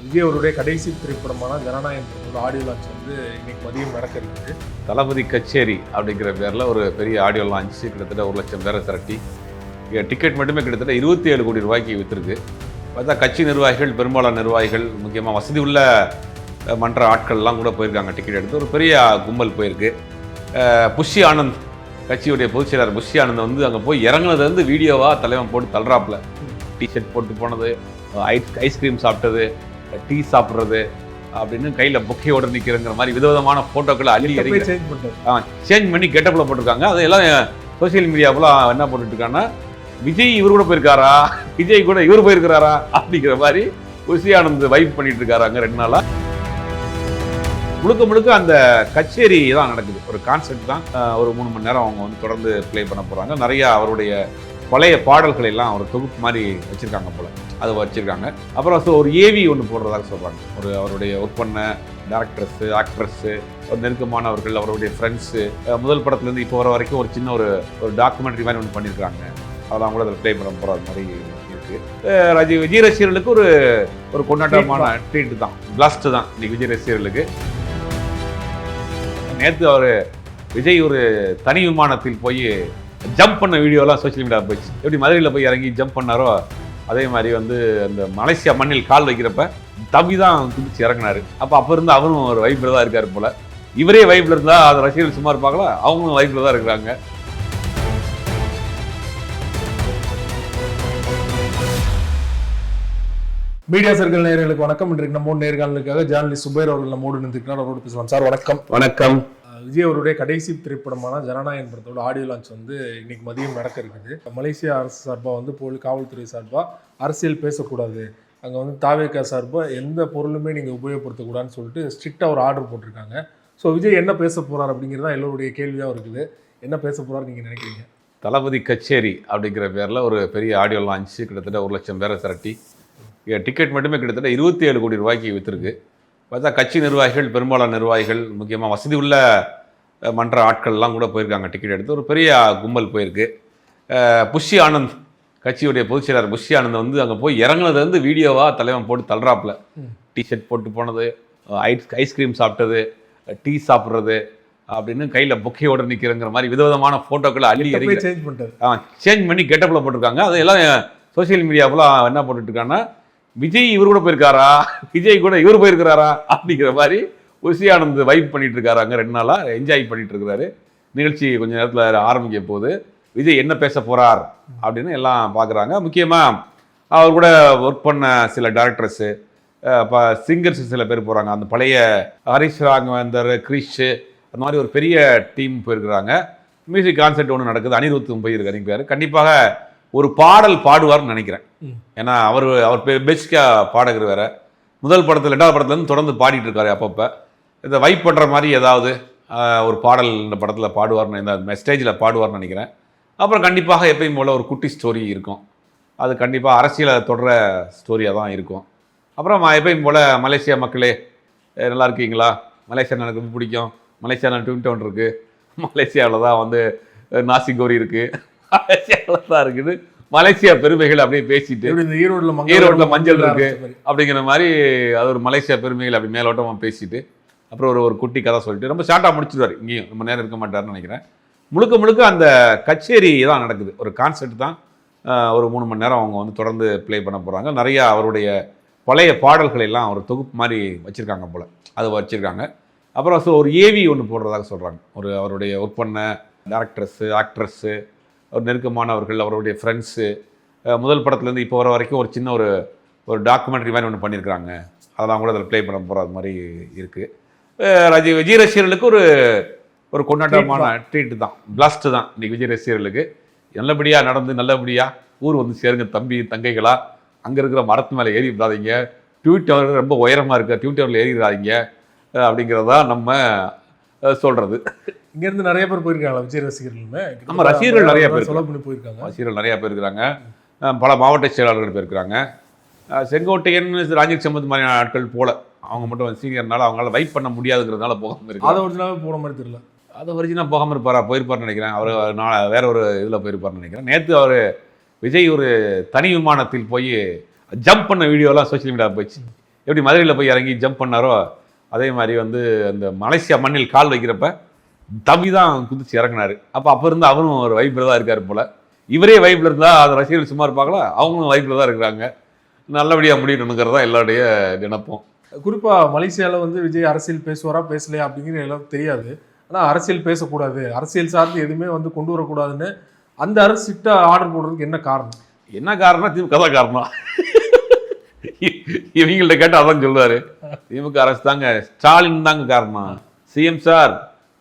விஜய் அவருடைய கடைசி திரைப்படமான ஜனநாயகம் படத்தோட ஆடியோ லான்ச் வந்து இன்னைக்கு மதியம் நடக்க இருக்குது. தளபதி கச்சேரி அப்படிங்கிற பேரில் ஒரு பெரிய ஆடியோ லான்ச் கிட்டத்தட்ட 1 லட்சம் பேரை திரட்டி டிக்கெட் மட்டுமே கிட்டத்தட்ட 27 கோடி ரூபாய்க்கு விற்றுருக்கு. பார்த்தா கட்சி நிர்வாகிகள், பெரும்பாலான நிர்வாகிகள், முக்கியமாக வசதி உள்ள மன்ற ஆட்கள்லாம் கூட போயிருக்காங்க. டிக்கெட் எடுத்து ஒரு பெரிய கும்பல் போயிருக்கு. புஷி ஆனந்த், கட்சியுடைய பொதுச் செயலாளர் புஷி ஆனந்த் வந்து அங்கே போய் இறங்குனதுலேருந்து வீடியோவாக தலைவன் போட்டு தள்ளுறாப்புல. டிஷர்ட் போட்டு போனது, ஐஸ்கிரீம் சாப்பிட்டது, டீ சாப்பிட்றது அப்படின்னு கையில் பொக்கையோடு நிற்கிறங்கிற மாதிரி விதவிதமான ஃபோட்டோக்களை அள்ளி சேஞ்ச் பண்ணி கெட்டப்பில் போட்டிருக்காங்க. அதெல்லாம் சோசியல் மீடியாவில் என்ன போட்டுட்ருக்காங்கன்னா, விஜய் இவர் கூட போயிருக்காரா, விஜய் கூட இவர் போயிருக்கிறாரா அப்படிங்கிற மாதிரி புஷி ஆனந்த் வைப் பண்ணிட்டு இருக்காராங்க 2 நாளா. முழுக்க அந்த கச்சேரி தான் நடக்குது. ஒரு கான்செப்ட் தான். ஒரு 3 மணி நேரம் அவங்க வந்து தொடர்ந்து ப்ளே பண்ண போகிறாங்க. நிறையா அவருடைய பழைய பாடல்களை எல்லாம் ஒரு தொகுப்பு மாதிரி வச்சுருக்காங்க போல், அதை வச்சுருக்காங்க. அப்புறம் ஒரு ஏவி ஒன்று போடுறதாக சொல்கிறாங்க. அவருடைய ஒர்க் பண்ண டேரக்டர்ஸு, ஆக்ட்ரஸ்ஸு, ஒரு நெருக்கமானவர்கள், அவருடைய ஃப்ரெண்ட்ஸு, முதல் படத்துலேருந்து இப்போ வர வரைக்கும் ஒரு சின்ன ஒரு டாக்குமெண்ட்ரி மாதிரி ஒன்று பண்ணியிருக்காங்க. அதெல்லாம் கூட அதில் ப்ளே பண்ண போகிற மாதிரி இருக்குது. விஜய் ரசிகர்களுக்கு ஒரு கொண்டாட்டமான ட்ரீட் தான், பிளாஸ்ட் தான் இன்னைக்கு விஜய் ரசிகர்களுக்கு. நேற்று விஜய் ஒரு தனி விமானத்தில் போய் ஜம்ப் பண்ண வீடியோலாம் சோசியல் மீடியாவில் போயிடுச்சு. எப்படி மதுரையில் போய் இறங்கி ஜம்ப் பண்ணாரோ அதே மாதிரி வந்து அந்த மலேசியா மண்ணில் கால் வைக்கிறப்ப தம்பி தான் குதிச்சு இறங்கினாரு. அப்போ இருந்து அவரும் ஒரு வைப்பில் தான் இருக்காரு போல. இவரே வைப்பில் இருந்தால் அது ரசிகர்கள் சும்மா இருப்பாங்களா? அவங்களும் வைப்பில் தான் இருக்கிறாங்க. மீடியா சர்க்கிள் நேயர்களுக்கு வணக்கம். இன்றைக்கு நம்ம நேர்காணலுக்காக ஜேர்னலிஸ்ட் சுபைர் அவர்கள் நம்மோடு நின்றுக்கிறார். அவரோடு பேசலாம். சார் வணக்கம். வணக்கம். விஜய் அவருடைய கடைசி திரைப்படமான ஜனநாயகம் படத்தோட ஆடியோ லான்ச் வந்து இன்னைக்கு மதியம் நடக்க இருக்குது. மலேசியா அரசு சார்பாக வந்து காவல்துறை சார்பாக அரசியல் பேசக்கூடாது, அங்கே வந்து தாவேகா சார்பாக எந்த பொருளுமே நீங்கள் உபயோகப்படுத்தக்கூடாதுன்னு சொல்லிட்டு ஸ்ட்ரிக்டாக ஒரு ஆர்டர் போட்டிருக்காங்க. ஸோ விஜய் என்ன பேச போகிறார் அப்படிங்கிறது தான் எல்லோருடைய கேள்வியாக இருக்குது. என்ன பேச போகிறார் நீங்கள் நினைக்கிறீங்க? தளபதி கச்சேரி அப்படிங்கிற பேரில் ஒரு பெரிய ஆடியோ லான்ச் கிட்டத்தட்ட 1 லட்சம் பேரை திரட்டி டிக்கெட் மட்டுமே கிட்டத்தட்ட 27 கோடி ரூபாய்க்கு விற்றுருக்கு. பார்த்தா கட்சி நிர்வாகிகள், பெரும்பாலான நிர்வாகிகள், முக்கியமாக வசதி உள்ள மன்ற ஆட்கள்லாம் கூட போயிருக்காங்க. டிக்கெட் எடுத்து ஒரு பெரிய கும்பல் போயிருக்கு. புஷி ஆனந்த், கட்சியுடைய பொதுச் செயலாளர் புஷி ஆனந்த் வந்து அங்கே போய் இறங்குனதுலேருந்து வீடியோவாக தலைவன் போட்டு தள்ளுறாப்புல. டிஷர்ட் போட்டு போனது, ஐஸ்கிரீம் சாப்பிட்டது, டீ சாப்பிட்றது அப்படின்னு கையில் பொக்கையோடு நிற்கிறங்கிற மாதிரி விதவிதமான ஃபோட்டோக்களை அள்ளி சேஞ்ச் பண்ணி கெட்டப்பில் போட்டிருக்காங்க. அதெல்லாம் சோசியல் மீடியாவில் என்ன போட்டுட்ருக்காங்கன்னா, விஜய் இவர் கூட போயிருக்காரா, விஜய் கூட இவர் போயிருக்கிறாரா அப்படிங்கிற மாதிரி புஷி ஆனந்த் வைப் பண்ணிட்டு இருக்காராங்க. 2 நாளாக என்ஜாய் பண்ணிட்டு இருக்கிறாரு. நிகழ்ச்சி கொஞ்ச நேரத்தில் ஆரம்பிக்க போது விஜய் என்ன பேச போகிறார் அப்படின்னு எல்லாம் பார்க்குறாங்க. முக்கியமாக அவர் கூட ஒர்க் பண்ண சில டேரக்டர்ஸு, சிங்கர்ஸ் சில பேர் போகிறாங்க. அந்த பழைய ஹரிஷ் ராகவேந்தர், கிரிஷ், அந்த மாதிரி ஒரு பெரிய டீம் போயிருக்கிறாங்க. மியூசிக் கான்சர்ட் ஒன்று நடக்குது. அனிருத்தும் போயிருக்காரு. கண்டிப்பாக ஒரு பாடல் பாடுவார்னு நினைக்கிறேன். ஏன்னா அவர் பெஸ்ட்டாக பாடகர் வேற. முதல் படத்தில் 2வது படத்துலேருந்து தொடர்ந்து பாடிட்டு இருக்காரு. அப்பப்போ இதை வைப் பண்ணுற மாதிரி ஏதாவது ஒரு பாடல் இந்த படத்தில் பாடுவார்னு, இந்த ஸ்டேஜில் பாடுவார்னு நினைக்கிறேன். அப்புறம் கண்டிப்பாக எப்பயும் போல் ஒரு குட்டி ஸ்டோரி இருக்கும். அது கண்டிப்பாக அரசியலை தொடர ஸ்டோரியாக தான் இருக்கும். அப்புறம் எப்பயும் போல் மலேசியா மக்களே நல்லா இருக்கீங்களா, மலேசியா எனக்கு ரொம்ப பிடிக்கும், மலேசியாவில் ட்வின் டவுன் இருக்குது, மலேசியாவில் தான் வந்து நாசிகோரி இருக்குது, மலேசியாவில் தான் இருக்குது, மலேசியா பெருமைகள் அப்படியே பேசிட்டு, ஈரோட்டில் மஞ்சள் இருக்கு அப்படிங்கிற மாதிரி அது ஒரு மலேசியா பெருமைகள் அப்படி மேலோட்டமாக பேசிட்டு அப்புறம் ஒரு குட்டி கதை சொல்லிட்டு ரொம்ப ஷார்ட்டாக முடிச்சுடுவார். இங்கேயும் ரொம்ப நேரம் இருக்க மாட்டார்னு நினைக்கிறேன். முழுக்க அந்த கச்சேரி தான் நடக்குது. ஒரு கான்செப்ட் தான். ஒரு 3 மணி நேரம் அவங்க வந்து தொடர்ந்து ப்ளே பண்ண போகிறாங்க. நிறையா அவருடைய பழைய பாடல்களை எல்லாம் ஒரு தொகுப்பு மாதிரி வச்சுருக்காங்க போல், அதை வச்சுருக்காங்க. அப்புறம் ஒரு ஏவி ஒன்று போடுறதாக சொல்கிறாங்க. அவருடைய ஒர்க் பண்ண டேரக்டர்ஸு, ஆக்ட்ரஸ்ஸு, ஒரு நெருக்கமானவர்கள், அவருடைய ஃப்ரெண்ட்ஸு, முதல் படத்துலேருந்து இப்போ வர வரைக்கும் ஒரு சின்ன ஒரு டாக்குமெண்ட்ரி மாதிரி ஒன்று பண்ணியிருக்கிறாங்க. அதெல்லாம் கூட அதில் ப்ளே பண்ண போகிற மாதிரி இருக்குது. விஜய் ரசிகர்களுக்கு ஒரு கொண்டாட்டமான ட்ரீட் தான், பிளாஸ்ட் தான் இன்னைக்கு விஜய் ரசிகர்களுக்கு. நல்லபடியாக நடந்து நல்லபடியாக ஊர் வந்து சேருங்க தம்பி தங்கைகளா. அங்கே இருக்கிற மரத்து மேலே ஏறி விடாதீங்க, ட்விட் டவர் ரொம்ப உயரமாக இருக்க ட்விட் டவரில் ஏறிடாதீங்க அப்படிங்கிறதா நம்ம சொல்கிறது. இங்கேருந்து நிறைய பேர் போயிருக்காங்க விஜய் ரசிகர்களுமே. நம்ம ரசிகர்கள் நிறைய பேர் போயிருக்காங்க. ரசிகர்கள் நிறையா பேர் இருக்கிறாங்க. பல மாவட்ட செயலாளர்கள் போயிருக்கிறாங்க. செங்கோட்டையன், ராஜீவ் சம்பத் மாதிரியான ஆட்கள் போல, அவங்க மட்டும் சீனியர்னால அவங்களால வைப் பண்ண முடியாதுங்கிறதுனால போகாமல் இருக்கு. அதை ஒரிஜினலாகவே போன மாதிரி தெரியல. அதை ஒரிஜினலாக போகாமல் போயிருப்பார்னு நினைக்கிறேன். அவர் வேற ஒரு இதில் போயிருப்பார்னு நினைக்கிறேன். நேற்று விஜய் ஒரு தனி விமானத்தில் போய் ஜம்ப் பண்ண வீடியோலாம் சோசியல் மீடியாவில் போயிடுச்சு. எப்படி மதுரையில் போய் இறங்கி ஜம்ப் பண்ணாரோ அதே மாதிரி வந்து அந்த மலேசியா மண்ணில் கால் வைக்கிறப்ப தம்பி தான் குதிச்சு இறங்கினாரு. அப்போ இருந்து அவரும் ஒரு வைப்பில் தான் இருக்காரு போல. இவரே வைப்பில் இருந்தால் அது ரசிகர்கள் சும்மா இருப்பாங்களா, அவங்களும் வைப்பில் தான் இருக்கிறாங்க. நல்லபடியாக முடியணுங்கிறதா எல்லாருடைய நினைப்போம். குறிப்பாக மலேசியாவில் வந்து விஜய் அரசியல் பேசுவாரா பேசலையா அப்படிங்கிற எல்லாரும் தெரியாது. ஆனால் அரசியல் பேசக்கூடாது, அரசியல் சார்ந்து எதுவுமே வந்து கொண்டு வரக்கூடாதுன்னு அந்த அரசிட்ட ஆர்டர் போடுறதுக்கு என்ன காரணம்? என்ன காரணம்? திமுக தான் காரணம். இவங்கள்ட்ட கேட்டால் அதான் சொல்லுவார், திமுக அரசு தாங்க, ஸ்டாலின் தாங்க காரணம். சிஎம் சார்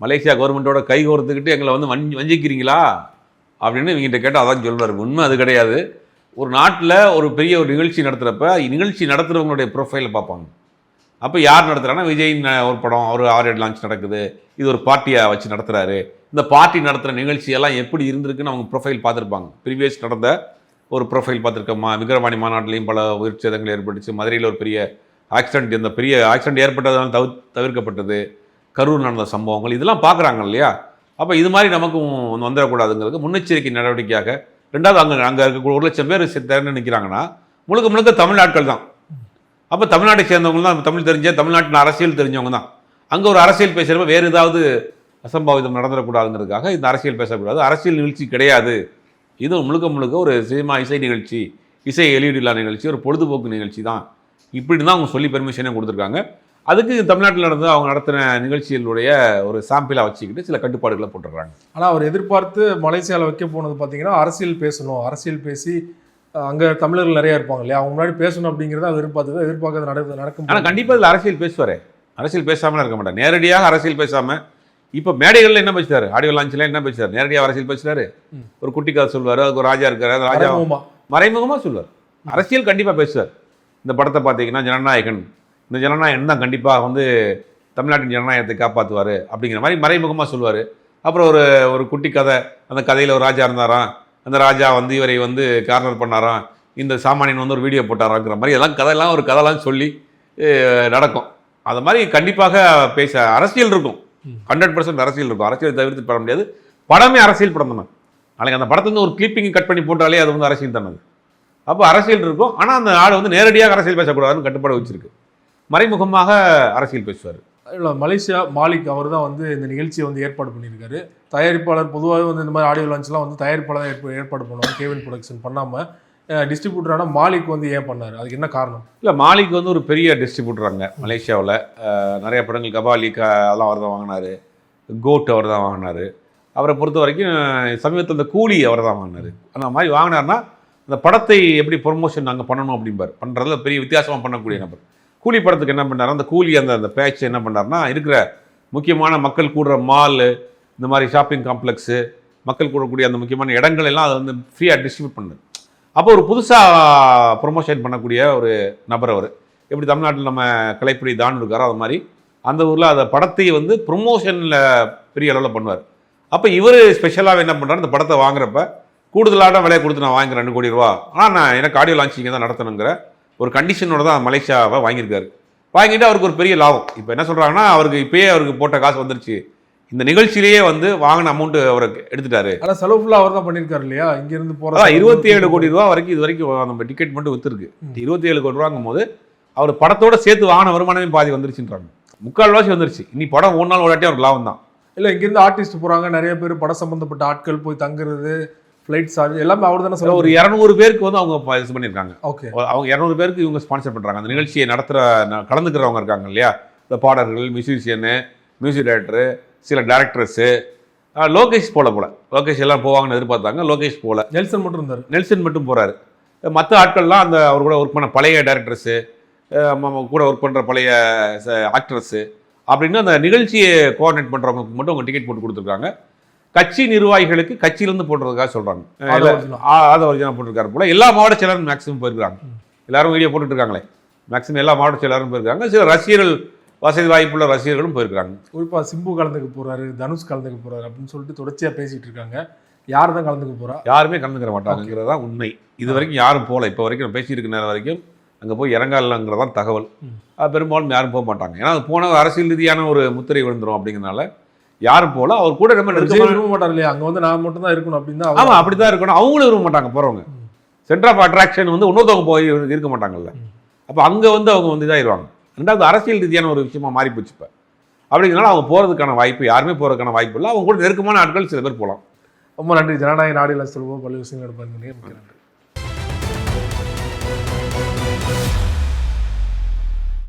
மலேசியா கவர்மெண்ட்டோட கை கோர்த்துக்கிட்டு எங்களை வந்து வஞ்சிக்கிறீங்களா அப்படின்னு இவங்ககிட்ட கேட்டால் அதான் சொல்லுவார். உண்மை அது கிடையாது. ஒரு நாட்டில் ஒரு பெரிய ஒரு நிகழ்ச்சி நடத்துகிறப்ப நிகழ்ச்சி நடத்துகிறவங்களுடைய ப்ரொஃபைலை பார்ப்பாங்க. அப்போ யார் நடத்துகிறாங்கன்னா, விஜயின் ஒரு படம், ஒரு ஆர்எட் லான்ச் நடக்குது, இது ஒரு பார்ட்டியை வச்சு நடத்துகிறாரு, இந்த பார்ட்டி நடத்துகிற நிகழ்ச்சியெல்லாம் எப்படி இருந்திருக்குன்னு அவங்க ப்ரொஃபைல் பார்த்துருப்பாங்க. ப்ரீவியஸ் நடந்த ஒரு ப்ரொஃபைல் பார்த்துருக்கோமா, விக்கிரவாணி மாநாட்டிலையும் பல உயிர் சேதங்கள் ஏற்பட்டுச்சு, மதுரையில் ஒரு பெரிய ஆக்சிடென்ட், இந்த பெரிய ஆக்சிடென்ட் ஏற்பட்டதால் தவிர்க்கப்பட்டது, கரூர் நடந்த சம்பவங்கள், இதெல்லாம் பார்க்குறாங்க இல்லையா? அப்போ இது மாதிரி நமக்கும் வந்துடக்கூடாதுங்கிறது முன்னெச்சரிக்கை நடவடிக்கையாக. ரெண்டாவது, அங்கே இருக்க 1,00,000 பேர் திறந்து நிற்கிறாங்கன்னா முழுக்க முழுக்க தமிழ்நாட்கள் தான். அப்போ தமிழ்நாட்டை சேர்ந்தவங்க தான், தமிழ் தெரிஞ்ச தமிழ்நாட்டில் அரசியல் தெரிஞ்சவங்க தான். அங்கே ஒரு அரசியல் பேசுகிறப்ப வேறு ஏதாவது அசம்பாவிதம் நடந்துடக்கூடாதுங்கிறதுக்காக இந்த அரசியல் பேசக்கூடாது, அரசியல் நிகழ்ச்சி கிடையாது, இது முழுக்க முழுக்க ஒரு சினிமா இசை நிகழ்ச்சி, இசை வெளியீடுலா நிகழ்ச்சி, ஒரு பொழுதுபோக்கு நிகழ்ச்சி தான், இப்படி தான் அவங்க சொல்லி பெர்மிஷனே கொடுத்துருக்காங்க. அதுக்கு தமிழ்நாட்டில் நடந்து அவங்க நடத்தின நிகழ்ச்சிகளுடைய ஒரு சாம்பிளாக வச்சுக்கிட்டு சில கட்டுப்பாடுகளை போட்டுடுறாங்க. ஆனால் அவர் எதிர்பார்த்து மலேசியாவில் வைக்க போனது பார்த்தீங்கன்னா அரசியல் பேசணும், அரசியல் பேசி அங்கே தமிழர்கள் நிறையா இருப்பாங்க இல்லையா, அவங்க முன்னாடி பேசணும் அப்படிங்கிறத அவர் எதிர்பார்க்கறது நடக்கும். ஆனால் கண்டிப்பாக இதில் அரசியல் பேசுவார், அரசியல் பேசாமல் இருக்க மாட்டார். நேரடியாக அரசியல் பேசாமல் இப்போ மேடைகளில் என்ன பேசுறாரு, ஆடியோ லான்ச்சில் என்ன பேசுறாரு, நேரடியாக அரசியல் பேசுறாரு, ஒரு குட்டி கதை சொல்வார், அதுக்கு ஒரு ராஜா இருக்காரு, அந்த ராஜா மறைமுகமாக சொல்வார், அரசியல் கண்டிப்பாக பேசுவார். இந்த படத்தை பார்த்தீங்கன்னா ஜனநாயகன், இந்த ஜனநாயகன் தான் கண்டிப்பாக வந்து தமிழ்நாட்டின் ஜனநாயகத்தை காப்பாற்றுவார் அப்படிங்கிற மாதிரி மறைமுகமாக சொல்லுவார். அப்புறம் ஒரு குட்டி கதை, அந்த கதையில் ஒரு ராஜா இருந்தாராம், அந்த ராஜா வந்து இவரை வந்து கார்னர் பண்ணாராம், இந்த சாமானியன் வந்து ஒரு வீடியோ போட்டாராங்கிற மாதிரி எல்லாம் கதையெல்லாம் ஒரு கதைலாம் சொல்லி நடக்கும். அது மாதிரி கண்டிப்பாக பேச அரசியல் இருக்கும், 100% அரசியல் இருக்கும். அரசியல் தவிர்த்து பெற முடியாது. படமே அரசியல் படம் தானே, நாளைக்கு அந்த படத்துலேருந்து ஒரு கிளிப்பிங் கட் பண்ணி போட்டாலே அது வந்து அரசியல் தானே. அப்போ அரசியல் இருக்கும். ஆனால் அந்த நாடு வந்து நேரடியாக அரசியல் பேசக்கூடாதுன்னு கட்டுப்பாடு வச்சிருக்கு, மறைமுகமாக அரசியல் பேசுவார். இல்லை, மலேசியா மாலிக் அவர் தான் வந்து இந்த நிகழ்ச்சியை வந்து ஏற்பாடு பண்ணியிருக்காரு. தயாரிப்பாளர் பொதுவாகவே வந்து இந்த மாதிரி ஆடியோ லான்ச்லாம் வந்து தயாரிப்பாளர் தான் ஏற்பாடு பண்ணுவாங்க, கேவின் ப்ரொடக்ஷன் பண்ணாமல் டிஸ்ட்ரிபியூட்டரான மாலிக் வந்து ஏன் பண்ணார், அதுக்கு என்ன காரணம்? இல்லை, மாலிக் வந்து ஒரு பெரிய டிஸ்ட்ரிபியூட்டராங்க மலேசியாவில். நிறைய படங்கள் கபாலி அதெல்லாம் அவர் தான் வாங்கினார், கோட் அவர் தான் வாங்கினார். அவரை பொறுத்த வரைக்கும் சமீபத்தில் இந்த கூலி அவர் தான் வாங்கினார். அந்த மாதிரி வாங்கினார்னா அந்த படத்தை எப்படி ப்ரொமோஷன் நாங்கள் பண்ணணும் அப்படிம்பார், பண்ணுறதுல பெரிய வித்தியாசமாக பண்ணக்கூடிய நபர். கூலி படத்துக்கு என்ன பண்ணார், அந்த கூலி அந்த பேட்ச் என்ன பண்ணார்னா, இருக்கிற முக்கியமான மக்கள் கூடுற மால், இந்த மாதிரி ஷாப்பிங் காம்ப்ளெக்ஸு, மக்கள் கூடக்கூடிய அந்த முக்கியமான இடங்கள் எல்லாம் அதை வந்து ஃப்ரீயாக டிஸ்ட்ரிபியூட் பண்ணார். அப்போ ஒரு புதுசாக ப்ரொமோஷன் பண்ணக்கூடிய ஒரு நபர் அவர். எப்படி தமிழ்நாட்டில் நம்ம கலைப்புரி தான் இருக்காரோ அது மாதிரி அந்த ஊரில் அந்த படத்தை வந்து ப்ரொமோஷனில் பெரிய அளவில் பண்ணுவார். அப்போ இவர் ஸ்பெஷலாக என்ன பண்ணுறாரு, இந்த படத்தை வாங்குறப்ப கூடுதலான விலையை கொடுத்து நான் வாங்குறேன் 2 கோடி ரூபா, ஆனால் நான் எனக்கு ஆடியோ லான்ச்சிங்க தான் நடத்தணுங்கிற ஒரு கண்டிஷனோட தான் மலேசியாவை வாங்கியிருக்காரு. வாங்கிட்டு அவருக்கு ஒரு பெரிய லாபம். இப்போ என்ன சொல்கிறாங்கன்னா, அவருக்கு போட்ட காசு வந்துருச்சு, இந்த நிகழ்ச்சியிலேயே வந்து வாங்கின அமௌண்ட்டு அவருக்கு எடுத்துட்டாரு. ஆனால் செலவு ஃபுல்லாக அவர் தான் பண்ணியிருக்காரு இல்லையா, இங்கேருந்து போகிறதா 27 கோடி ரூபா வரைக்கும் இது வரைக்கும் நம்ம டிக்கெட் மட்டும் விற்றுருக்கு. 27 கோடி ரூபாங்கும் போது அவர் படத்தோட சேர்த்து வாங்கின வருமானமே பாதி வந்துருச்சுன்றாங்க, 3/4 வந்துருச்சு. இனி படம் 1 நாள் ஓடாட்டி அவருக்கு லாபம் தான். இல்லை, இங்கேருந்து ஆர்டிஸ்ட் போகிறாங்க, நிறைய பேர் படம் சம்மந்தப்பட்ட ஆட்கள் போய் தங்குறது, ஃப்ளைட் சார்ஜ் எல்லாமே அவர் தானே சொல்ல. ஒரு 200 பேருக்கு வந்து அவங்க இது பண்ணியிருக்காங்க. ஓகே, அவங்க 200 பேருக்கு இவங்க ஸ்பான்சர் பண்ணுறாங்க. அந்த நிகழ்ச்சியை கலந்துக்கிறவங்க இருக்காங்க இல்லையா, இந்த பாடகர்கள், மியூசிஷியனு, மியூசிக் டைரக்டரு, சில டேரக்டர்ஸு. லோகேஷ் லோகேஷ் எல்லாம் போவாங்கன்னு எதிர்பார்த்தாங்க, லோகேஷ் போகல, நெல்சன் மட்டும் இருந்தார். நெல்சன் மட்டும் போகிறாரு. மற்ற ஆட்கள்லாம் அந்த அவர் கூட ஒர்க் பண்ண பழைய டேரக்டர்ஸு, கூட ஒர்க் பண்ணுற பழைய ஆக்டர்ஸு அப்படின்னு அந்த நிகழ்ச்சியை கோஆர்டினேட் பண்ணுறவங்களுக்கு மட்டும் அவங்க டிக்கெட் போட்டு கொடுத்துருக்காங்க. கட்சி நிர்வாகிகளுக்கு கட்சியிலேருந்து போடுறதுக்காக சொல்கிறாங்க, அதை ஒரிஜினல் போட்டிருக்காரு போல. எல்லா மாவட்ட செயலரும் மேக்ஸிமம் போயிருக்காங்க, எல்லாரும் வீடியோ போட்டுட்டு இருக்காங்களே, மேக்ஸிமம் எல்லா மாவட்ட செயலரும் போயிருக்காங்க. சில ரசிகர்கள், வசதி வாய்ப்புள்ள ரசிகர்களும் போயிருக்காங்க. குறிப்பாக சிம்பு கலந்துக்க போகிறாரு, தனுஷ் கலந்துக்க போகிறாரு அப்படின்னு சொல்லிட்டு தொடர்ச்சியாக பேசிகிட்டு இருக்காங்க. யார் தான் கலந்துக்க போகிறா? யாருமே கலந்துக்கிற மாட்டாங்கிறது தான் உண்மை. இது வரைக்கும் யாரும் போகல. இப்போ வரைக்கும் நம்ம பேசிட்டு இருக்க நேரம் வரைக்கும் அங்கே போய் இறங்கலங்கிறதான் தகவல். பெரும்பாலும் யாரும் போக மாட்டாங்க, ஏன்னா அது போன அரசியல் ரீதியான ஒரு முத்திரை விழுந்துரும் அப்படிங்கிறனால யாரும் போல. அவர் கூட ரொம்ப விரும்ப மாட்டார் இல்லையா, அங்கே வந்து நான் மட்டும் தான் இருக்கணும் அப்படின்னு. ஆமாம், அப்படி தான் இருக்கணும். அவங்களும் விரும்ப மாட்டாங்க போகிறவங்க. சென்டர் ஆஃப் அட்ராக்ஷன் வந்து இன்னொருத்தவங்க போய் இருக்க மாட்டாங்கல்ல. அப்போ அங்கே வந்து அவங்க வந்து இதாகிடுவாங்க. ரெண்டாவது அரசியல் ரீதியான ஒரு விஷயமா மாறி போச்சு இப்போ. அப்படிங்கிறனால அவங்க போகிறதுக்கான வாய்ப்பு, யாருமே போகிறதுக்கான வாய்ப்பு இல்லை. அவங்க கூட நெருக்கமான ஆட்கள் சில பேர் போகலாம். ரொம்ப நன்றி. ஜனநாயக நாடியில் சொல்லுவோம் பல விஷயங்கள் எடுப்பாங்க. நன்றி.